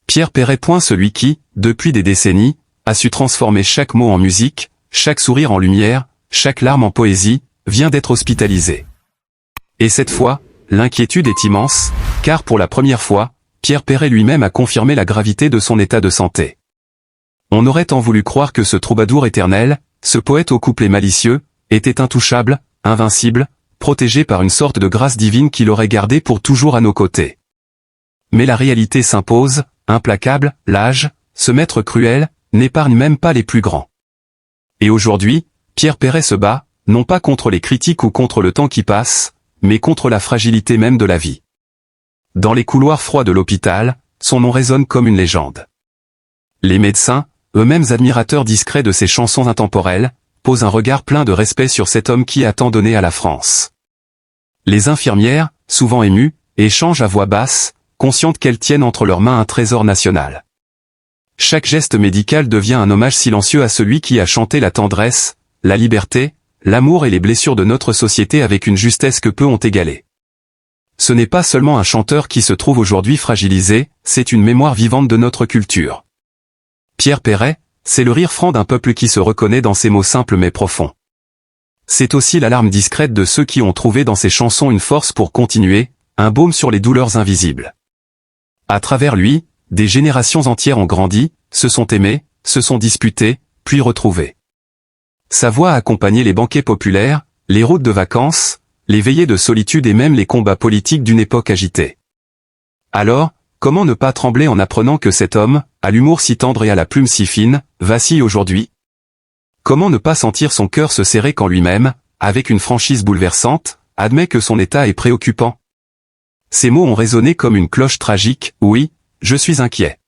Pierre Perret. Celui qui, depuis des décennies, a su transformer chaque mot en musique, chaque sourire en lumière, chaque larme en poésie, vient d'être hospitalisé. Et cette fois, l'inquiétude est immense, car pour la première fois, Pierre Perret lui-même a confirmé la gravité de son état de santé. On aurait tant voulu croire que ce troubadour éternel, ce poète au couplet malicieux, était intouchable, invincible, protégé par une sorte de grâce divine qui l'aurait gardé pour toujours à nos côtés. Mais la réalité s'impose, implacable, l'âge, ce maître cruel, n'épargne même pas les plus grands. Et aujourd'hui, Pierre Perret se bat, non pas contre les critiques ou contre le temps qui passe, mais contre la fragilité même de la vie. Dans les couloirs froids de l'hôpital, son nom résonne comme une légende. Les médecins, eux-mêmes admirateurs discrets de ses chansons intemporelles, posent un regard plein de respect sur cet homme qui a tant donné à la France. Les infirmières, souvent émues, échangent à voix basse, conscientes qu'elles tiennent entre leurs mains un trésor national. Chaque geste médical devient un hommage silencieux à celui qui a chanté la tendresse, la liberté, l'amour et les blessures de notre société avec une justesse que peu ont égalée. Ce n'est pas seulement un chanteur qui se trouve aujourd'hui fragilisé, c'est une mémoire vivante de notre culture. Pierre Perret, c'est le rire franc d'un peuple qui se reconnaît dans ses mots simples mais profonds. C'est aussi l'alarme discrète de ceux qui ont trouvé dans ses chansons une force pour continuer, un baume sur les douleurs invisibles. À travers lui, des générations entières ont grandi, se sont aimées, se sont disputées, puis retrouvées. Sa voix a accompagné les banquets populaires, les routes de vacances, les veillées de solitude et même les combats politiques d'une époque agitée. Alors, comment ne pas trembler en apprenant que cet homme, à l'humour si tendre et à la plume si fine, vacille aujourd'hui? Comment ne pas sentir son cœur se serrer quand lui-même, avec une franchise bouleversante, admet que son état est préoccupant? Ces mots ont résonné comme une cloche tragique, oui, je suis inquiet.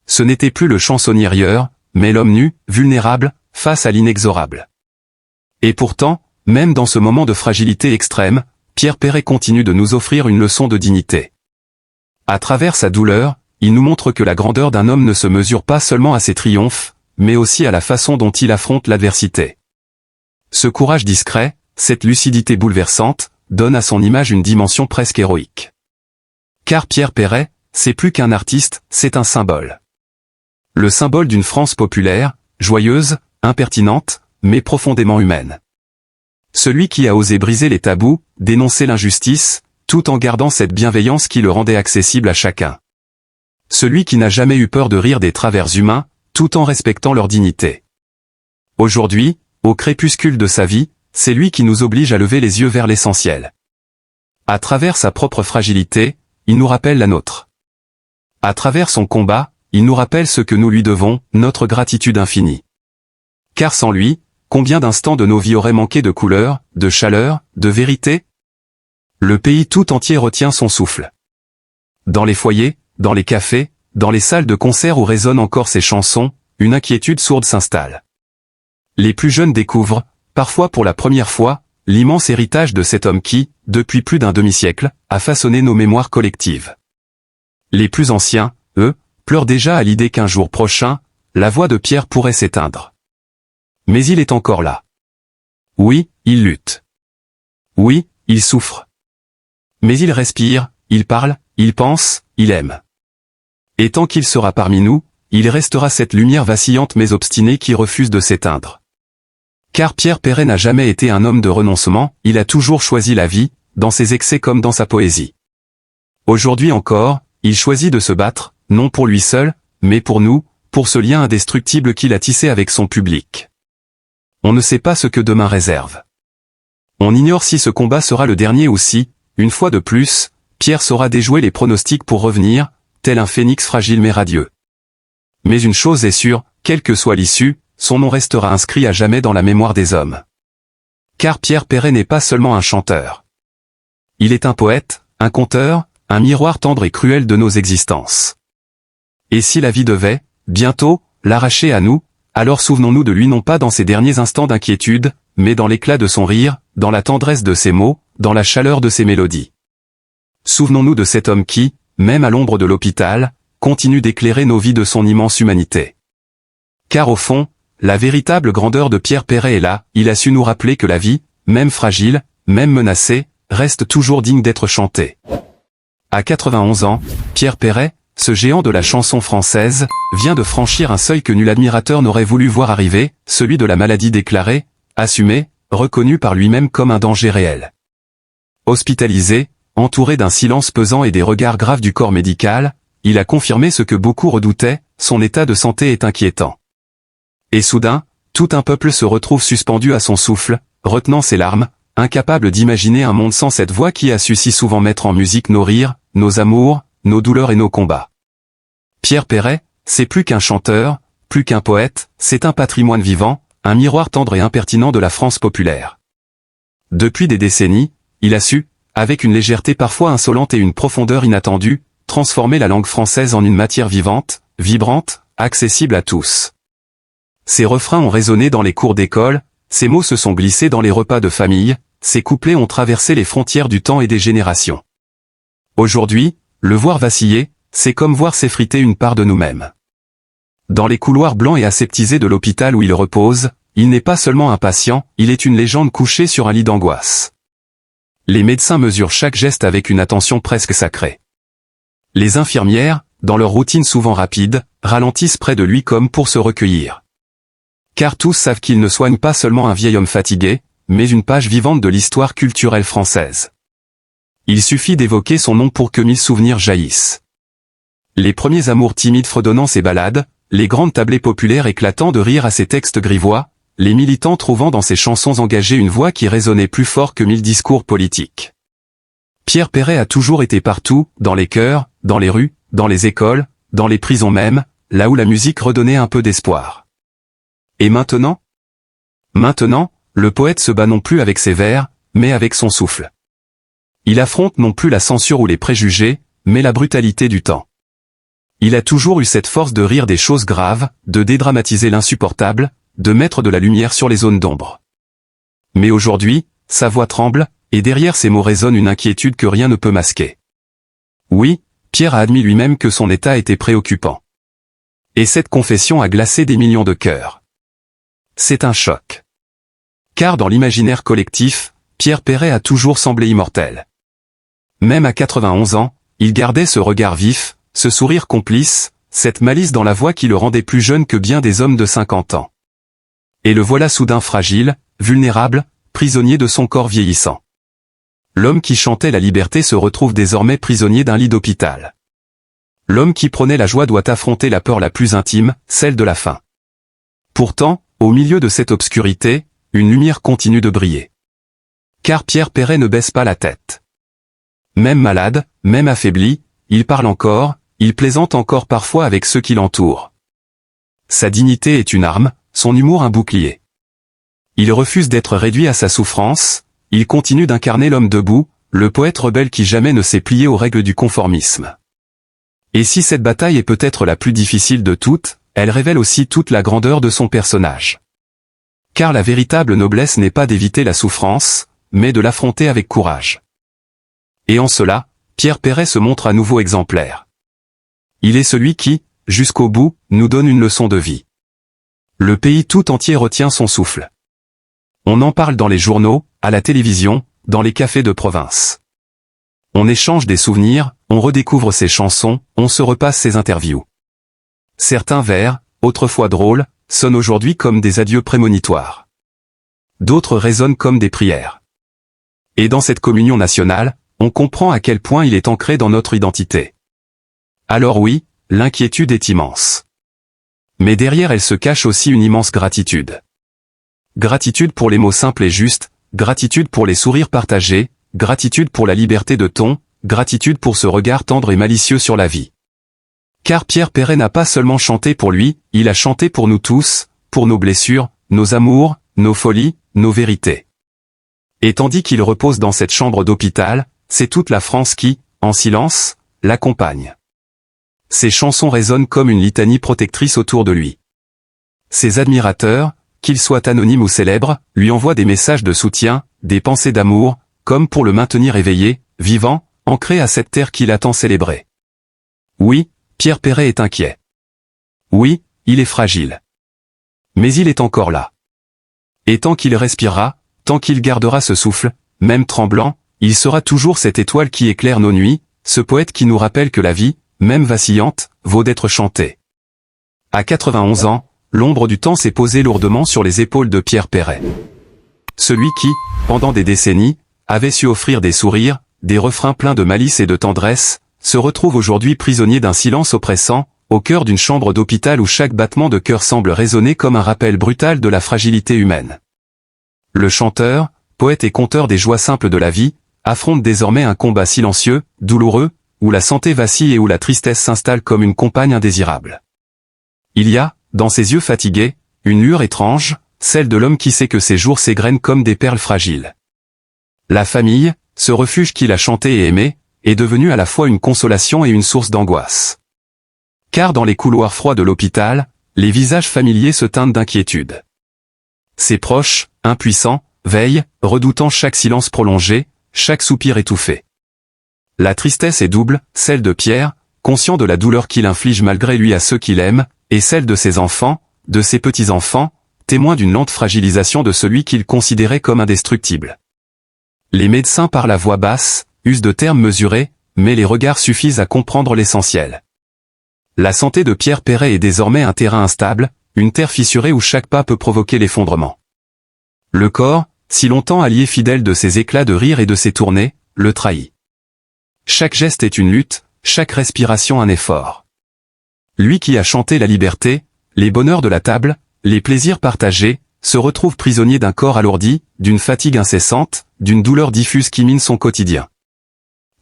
Ce n'était plus le chansonnier rieur, mais l'homme nu, vulnérable, face à l'inexorable. Et pourtant, même dans ce moment de fragilité extrême, Pierre Perret continue de nous offrir une leçon de dignité. À travers sa douleur, il nous montre que la grandeur d'un homme ne se mesure pas seulement à ses triomphes, mais aussi à la façon dont il affronte l'adversité. Ce courage discret, cette lucidité bouleversante, donne à son image une dimension presque héroïque. Car Pierre Perret, c'est plus qu'un artiste, c'est un symbole. Le symbole d'une France populaire, joyeuse, impertinente, mais profondément humaine. Celui qui a osé briser les tabous, dénoncer l'injustice, tout en gardant cette bienveillance qui le rendait accessible à chacun. Celui qui n'a jamais eu peur de rire des travers humains, tout en respectant leur dignité. Aujourd'hui, au crépuscule de sa vie, c'est lui qui nous oblige à lever les yeux vers l'essentiel. À travers sa propre fragilité, il nous rappelle la nôtre. À travers son combat, il nous rappelle ce que nous lui devons, notre gratitude infinie. Car sans lui, combien d'instants de nos vies auraient manqué de couleur, de chaleur, de vérité? Le pays tout entier retient son souffle. Dans les foyers, dans les cafés, dans les salles de concert où résonnent encore ses chansons, une inquiétude sourde s'installe. Les plus jeunes découvrent, parfois pour la première fois, l'immense héritage de cet homme qui, depuis plus d'un demi-siècle, a façonné nos mémoires collectives. Les plus anciens, eux, pleurent déjà à l'idée qu'un jour prochain, la voix de Pierre pourrait s'éteindre. Mais il est encore là. Oui, il lutte. Oui, il souffre. Mais il respire, il parle, il pense, il aime. Et tant qu'il sera parmi nous, il restera cette lumière vacillante mais obstinée qui refuse de s'éteindre. Car Pierre Perret n'a jamais été un homme de renoncement, il a toujours choisi la vie, dans ses excès comme dans sa poésie. Aujourd'hui encore, il choisit de se battre, non pour lui seul, mais pour nous, pour ce lien indestructible qu'il a tissé avec son public. On ne sait pas ce que demain réserve. On ignore si ce combat sera le dernier ou si, une fois de plus, Pierre saura déjouer les pronostics pour revenir, tel un phénix fragile mais radieux. Mais une chose est sûre, quelle que soit l'issue, son nom restera inscrit à jamais dans la mémoire des hommes. Car Pierre Perret n'est pas seulement un chanteur. Il est un poète, un conteur, un miroir tendre et cruel de nos existences. Et si la vie devait, bientôt, l'arracher à nous, alors souvenons-nous de lui non pas dans ses derniers instants d'inquiétude, mais dans l'éclat de son rire, dans la tendresse de ses mots, dans la chaleur de ses mélodies. Souvenons-nous de cet homme qui, même à l'ombre de l'hôpital, continue d'éclairer nos vies de son immense humanité. Car au fond, la véritable grandeur de Pierre Perret est là, il a su nous rappeler que la vie, même fragile, même menacée, reste toujours digne d'être chantée. À 91 ans, Pierre Perret, ce géant de la chanson française, vient de franchir un seuil que nul admirateur n'aurait voulu voir arriver, celui de la maladie déclarée, assumée, reconnue par lui-même comme un danger réel. Hospitalisé, entouré d'un silence pesant et des regards graves du corps médical, il a confirmé ce que beaucoup redoutaient, son état de santé est inquiétant. Et soudain, tout un peuple se retrouve suspendu à son souffle, retenant ses larmes, incapable d'imaginer un monde sans cette voix qui a su si souvent mettre en musique nos rires, nos amours, nos douleurs et nos combats. Pierre Perret, c'est plus qu'un chanteur, plus qu'un poète, c'est un patrimoine vivant, un miroir tendre et impertinent de la France populaire. Depuis des décennies, il a su, avec une légèreté parfois insolente et une profondeur inattendue, transformer la langue française en une matière vivante, vibrante, accessible à tous. Ses refrains ont résonné dans les cours d'école, ses mots se sont glissés dans les repas de famille, ses couplets ont traversé les frontières du temps et des générations. Aujourd'hui, le voir vaciller, c'est comme voir s'effriter une part de nous-mêmes. Dans les couloirs blancs et aseptisés de l'hôpital où il repose, il n'est pas seulement un patient, il est une légende couchée sur un lit d'angoisse. Les médecins mesurent chaque geste avec une attention presque sacrée. Les infirmières, dans leur routine souvent rapide, ralentissent près de lui comme pour se recueillir. Car tous savent qu'il ne soigne pas seulement un vieil homme fatigué, mais une page vivante de l'histoire culturelle française. Il suffit d'évoquer son nom pour que 1000 souvenirs jaillissent. Les premiers amours timides fredonnant ses ballades, les grandes tablées populaires éclatant de rire à ses textes grivois, les militants trouvant dans ses chansons engagées une voix qui résonnait plus fort que 1000 discours politiques. Pierre Perret a toujours été partout, dans les chœurs, dans les rues, dans les écoles, dans les prisons même, là où la musique redonnait un peu d'espoir. Et maintenant ? Maintenant, le poète se bat non plus avec ses vers, mais avec son souffle. Il affronte non plus la censure ou les préjugés, mais la brutalité du temps. Il a toujours eu cette force de rire des choses graves, de dédramatiser l'insupportable, de mettre de la lumière sur les zones d'ombre. Mais aujourd'hui, sa voix tremble, et derrière ses mots résonne une inquiétude que rien ne peut masquer. Oui, Pierre a admis lui-même que son état était préoccupant. Et cette confession a glacé des millions de cœurs. C'est un choc. Car dans l'imaginaire collectif, Pierre Perret a toujours semblé immortel. Même à 91 ans, il gardait ce regard vif, ce sourire complice, cette malice dans la voix qui le rendait plus jeune que bien des hommes de 50 ans. Et le voilà soudain fragile, vulnérable, prisonnier de son corps vieillissant. L'homme qui chantait la liberté se retrouve désormais prisonnier d'un lit d'hôpital. L'homme qui prônait la joie doit affronter la peur la plus intime, celle de la faim. Pourtant, au milieu de cette obscurité, une lumière continue de briller. Car Pierre Perret ne baisse pas la tête. Même malade, même affaibli, il parle encore, il plaisante encore parfois avec ceux qui l'entourent. Sa dignité est une arme, son humour un bouclier. Il refuse d'être réduit à sa souffrance, il continue d'incarner l'homme debout, le poète rebelle qui jamais ne s'est plié aux règles du conformisme. Et si cette bataille est peut-être la plus difficile de toutes, elle révèle aussi toute la grandeur de son personnage. Car la véritable noblesse n'est pas d'éviter la souffrance, mais de l'affronter avec courage. Et en cela, Pierre Perret se montre à nouveau exemplaire. Il est celui qui, jusqu'au bout, nous donne une leçon de vie. Le pays tout entier retient son souffle. On en parle dans les journaux, à la télévision, dans les cafés de province. On échange des souvenirs, on redécouvre ses chansons, on se repasse ses interviews. Certains vers, autrefois drôles, sonnent aujourd'hui comme des adieux prémonitoires. D'autres résonnent comme des prières. Et dans cette communion nationale, on comprend à quel point il est ancré dans notre identité. Alors oui, l'inquiétude est immense. Mais derrière elle se cache aussi une immense gratitude. Gratitude pour les mots simples et justes, gratitude pour les sourires partagés, gratitude pour la liberté de ton, gratitude pour ce regard tendre et malicieux sur la vie. Car Pierre Perret n'a pas seulement chanté pour lui, il a chanté pour nous tous, pour nos blessures, nos amours, nos folies, nos vérités. Et tandis qu'il repose dans cette chambre d'hôpital, c'est toute la France qui, en silence, l'accompagne. Ses chansons résonnent comme une litanie protectrice autour de lui. Ses admirateurs, qu'ils soient anonymes ou célèbres, lui envoient des messages de soutien, des pensées d'amour, comme pour le maintenir éveillé, vivant, ancré à cette terre qu'il a tant célébrée. Oui, Pierre Perret est inquiet. Oui, il est fragile. Mais il est encore là. Et tant qu'il respirera, tant qu'il gardera ce souffle, même tremblant, il sera toujours cette étoile qui éclaire nos nuits, ce poète qui nous rappelle que la vie, même vacillante, vaut d'être chantée. À 91 ans, l'ombre du temps s'est posée lourdement sur les épaules de Pierre Perret. Celui qui, pendant des décennies, avait su offrir des sourires, des refrains pleins de malice et de tendresse, se retrouve aujourd'hui prisonnier d'un silence oppressant, au cœur d'une chambre d'hôpital où chaque battement de cœur semble résonner comme un rappel brutal de la fragilité humaine. Le chanteur, poète et conteur des joies simples de la vie, affronte désormais un combat silencieux, douloureux, où la santé vacille et où la tristesse s'installe comme une compagne indésirable. Il y a, dans ses yeux fatigués, une lueur étrange, celle de l'homme qui sait que ses jours s'égrènent comme des perles fragiles. La famille, ce refuge qu'il a chanté et aimé, est devenu à la fois une consolation et une source d'angoisse. Car dans les couloirs froids de l'hôpital, les visages familiers se teintent d'inquiétude. Ses proches, impuissants, veillent, redoutant chaque silence prolongé, chaque soupir étouffé. La tristesse est double, celle de Pierre, conscient de la douleur qu'il inflige malgré lui à ceux qu'il aime, et celle de ses enfants, de ses petits-enfants, témoins d'une lente fragilisation de celui qu'il considérait comme indestructible. Les médecins parlent à voix basse, usent de termes mesurés, mais les regards suffisent à comprendre l'essentiel. La santé de Pierre Perret est désormais un terrain instable, une terre fissurée où chaque pas peut provoquer l'effondrement. Le corps, si longtemps allié fidèle de ses éclats de rire et de ses tournées, le trahit. Chaque geste est une lutte, chaque respiration un effort. Lui qui a chanté la liberté, les bonheurs de la table, les plaisirs partagés, se retrouve prisonnier d'un corps alourdi, d'une fatigue incessante, d'une douleur diffuse qui mine son quotidien.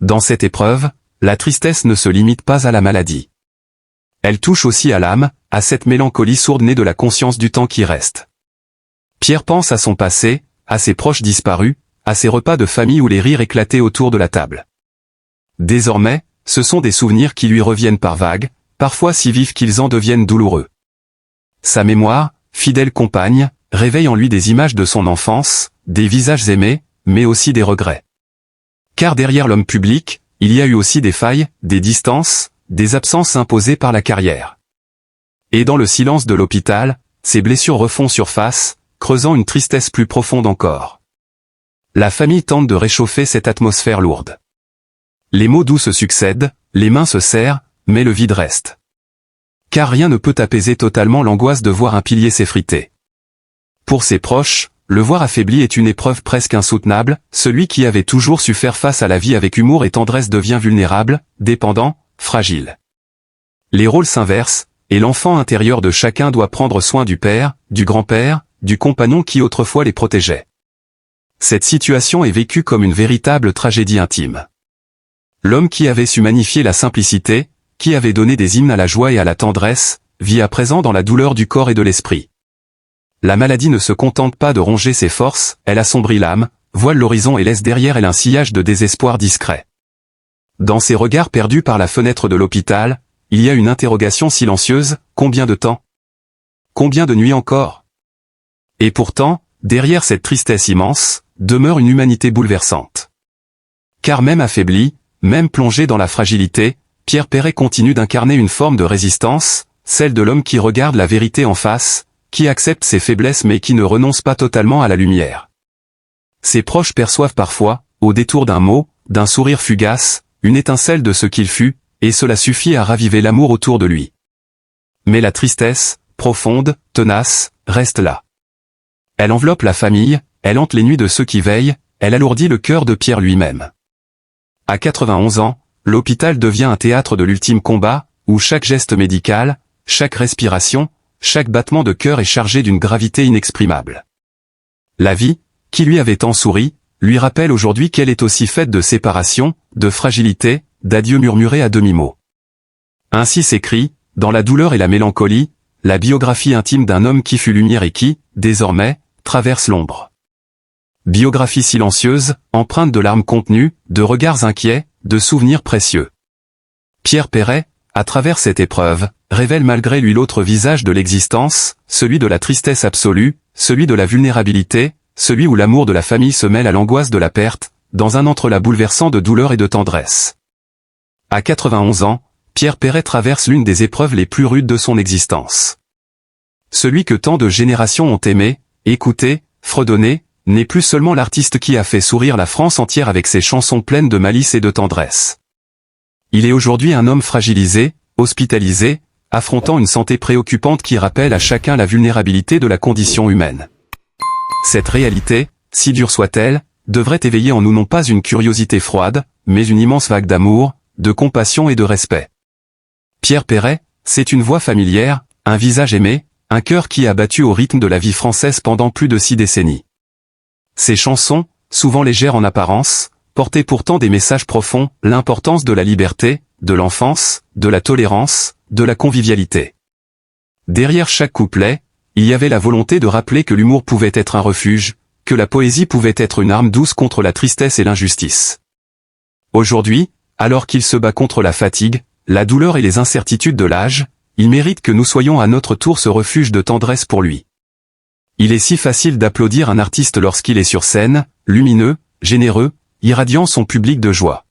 Dans cette épreuve, la tristesse ne se limite pas à la maladie. Elle touche aussi à l'âme, à cette mélancolie sourde née de la conscience du temps qui reste. Pierre pense à son passé, à ses proches disparus, à ses repas de famille où les rires éclataient autour de la table. Désormais, ce sont des souvenirs qui lui reviennent par vagues, parfois si vifs qu'ils en deviennent douloureux. Sa mémoire, fidèle compagne, réveille en lui des images de son enfance, des visages aimés, mais aussi des regrets. Car derrière l'homme public, il y a eu aussi des failles, des distances, des absences imposées par la carrière. Et dans le silence de l'hôpital, ces blessures refont surface, creusant une tristesse plus profonde encore. La famille tente de réchauffer cette atmosphère lourde. Les mots doux se succèdent, les mains se serrent, mais le vide reste. Car rien ne peut apaiser totalement l'angoisse de voir un pilier s'effriter. Pour ses proches, le voir affaibli est une épreuve presque insoutenable, celui qui avait toujours su faire face à la vie avec humour et tendresse devient vulnérable, dépendant, fragile. Les rôles s'inversent, et l'enfant intérieur de chacun doit prendre soin du père, du grand-père, du compagnon qui autrefois les protégeait. Cette situation est vécue comme une véritable tragédie intime. L'homme qui avait su magnifier la simplicité, qui avait donné des hymnes à la joie et à la tendresse, vit à présent dans la douleur du corps et de l'esprit. La maladie ne se contente pas de ronger ses forces, elle assombrit l'âme, voile l'horizon et laisse derrière elle un sillage de désespoir discret. Dans ses regards perdus par la fenêtre de l'hôpital, il y a une interrogation silencieuse, combien de temps? Combien de nuits encore? Et pourtant, derrière cette tristesse immense, demeure une humanité bouleversante. Car même affaibli, même plongé dans la fragilité, Pierre Perret continue d'incarner une forme de résistance, celle de l'homme qui regarde la vérité en face, qui accepte ses faiblesses mais qui ne renonce pas totalement à la lumière. Ses proches perçoivent parfois, au détour d'un mot, d'un sourire fugace, une étincelle de ce qu'il fut, et cela suffit à raviver l'amour autour de lui. Mais la tristesse, profonde, tenace, reste là. Elle enveloppe la famille, elle hante les nuits de ceux qui veillent, elle alourdit le cœur de Pierre lui-même. À 91 ans, l'hôpital devient un théâtre de l'ultime combat, où chaque geste médical, chaque respiration, chaque battement de cœur est chargé d'une gravité inexprimable. La vie, qui lui avait tant souri, lui rappelle aujourd'hui qu'elle est aussi faite de séparation, de fragilité, d'adieux murmurés à demi-mot. Ainsi s'écrit, dans la douleur et la mélancolie, la biographie intime d'un homme qui fut lumière et qui, désormais, traverse l'ombre. Biographie silencieuse, empreinte de larmes contenues, de regards inquiets, de souvenirs précieux. Pierre Perret, à travers cette épreuve, révèle malgré lui l'autre visage de l'existence, celui de la tristesse absolue, celui de la vulnérabilité, celui où l'amour de la famille se mêle à l'angoisse de la perte, dans un entrelac bouleversant de douleur et de tendresse. À 91 ans, Pierre Perret traverse l'une des épreuves les plus rudes de son existence. Celui que tant de générations ont aimé, écouté, fredonné, n'est plus seulement l'artiste qui a fait sourire la France entière avec ses chansons pleines de malice et de tendresse. Il est aujourd'hui un homme fragilisé, hospitalisé, affrontant une santé préoccupante qui rappelle à chacun la vulnérabilité de la condition humaine. Cette réalité, si dure soit-elle, devrait éveiller en nous non pas une curiosité froide, mais une immense vague d'amour, de compassion et de respect. Pierre Perret, c'est une voix familière, un visage aimé, un cœur qui a battu au rythme de la vie française pendant plus de 6 décennies. Ses chansons, souvent légères en apparence, portaient pourtant des messages profonds, l'importance de la liberté, de l'enfance, de la tolérance, de la convivialité. Derrière chaque couplet, il y avait la volonté de rappeler que l'humour pouvait être un refuge, que la poésie pouvait être une arme douce contre la tristesse et l'injustice. Aujourd'hui, alors qu'il se bat contre la fatigue, la douleur et les incertitudes de l'âge, il mérite que nous soyons à notre tour ce refuge de tendresse pour lui. Il est si facile d'applaudir un artiste lorsqu'il est sur scène, lumineux, généreux, irradiant son public de joie.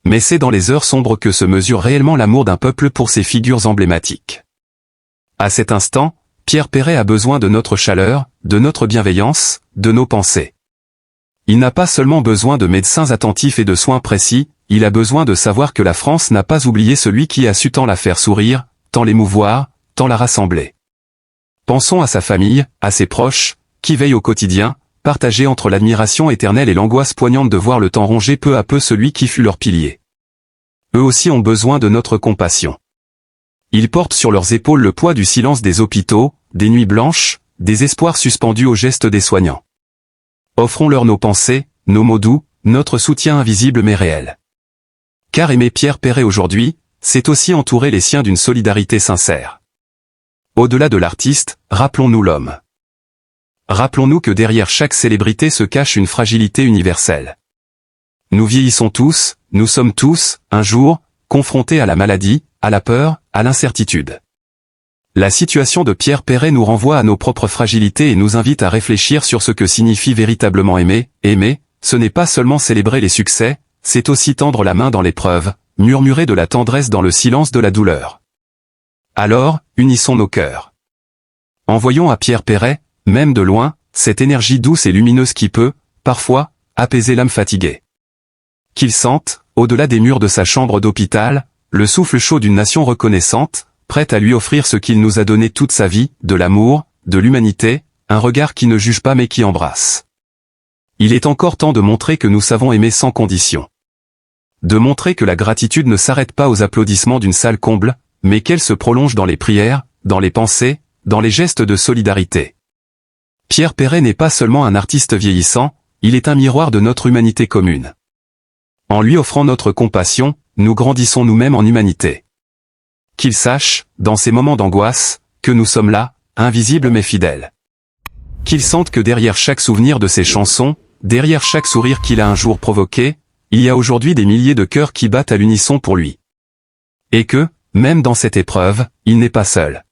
Mais c'est dans les heures sombres que se mesure réellement l'amour d'un peuple pour ses figures emblématiques. À cet instant, Pierre Perret a besoin de notre chaleur, de notre bienveillance, de nos pensées. Il n'a pas seulement besoin de médecins attentifs et de soins précis, il a besoin de savoir que la France n'a pas oublié celui qui a su tant la faire sourire, tant l'émouvoir, tant la rassembler. Pensons à sa famille, à ses proches, qui veillent au quotidien, partagés entre l'admiration éternelle et l'angoisse poignante de voir le temps ronger peu à peu celui qui fut leur pilier. Eux aussi ont besoin de notre compassion. Ils portent sur leurs épaules le poids du silence des hôpitaux, des nuits blanches, des espoirs suspendus aux gestes des soignants. Offrons-leur nos pensées, nos mots doux, notre soutien invisible mais réel. Car aimer Pierre Perret aujourd'hui, c'est aussi entourer les siens d'une solidarité sincère. Au-delà de l'artiste, rappelons-nous l'homme. Rappelons-nous que derrière chaque célébrité se cache une fragilité universelle. Nous vieillissons tous, nous sommes tous, un jour, confrontés à la maladie, à la peur, à l'incertitude. La situation de Pierre Perret nous renvoie à nos propres fragilités et nous invite à réfléchir sur ce que signifie véritablement aimer. Aimer, ce n'est pas seulement célébrer les succès, c'est aussi tendre la main dans l'épreuve, murmurer de la tendresse dans le silence de la douleur. Alors, unissons nos cœurs. Envoyons à Pierre Perret, même de loin, cette énergie douce et lumineuse qui peut, parfois, apaiser l'âme fatiguée. Qu'il sente, au-delà des murs de sa chambre d'hôpital, le souffle chaud d'une nation reconnaissante, prête à lui offrir ce qu'il nous a donné toute sa vie, de l'amour, de l'humanité, un regard qui ne juge pas mais qui embrasse. Il est encore temps de montrer que nous savons aimer sans condition. De montrer que la gratitude ne s'arrête pas aux applaudissements d'une salle comble, mais qu'elle se prolonge dans les prières, dans les pensées, dans les gestes de solidarité. Pierre Perret n'est pas seulement un artiste vieillissant, il est un miroir de notre humanité commune. En lui offrant notre compassion, nous grandissons nous-mêmes en humanité. Qu'il sache, dans ces moments d'angoisse, que nous sommes là, invisibles mais fidèles. Qu'il sente que derrière chaque souvenir de ses chansons, derrière chaque sourire qu'il a un jour provoqué, il y a aujourd'hui des milliers de cœurs qui battent à l'unisson pour lui. Et que, même dans cette épreuve, il n'est pas seul.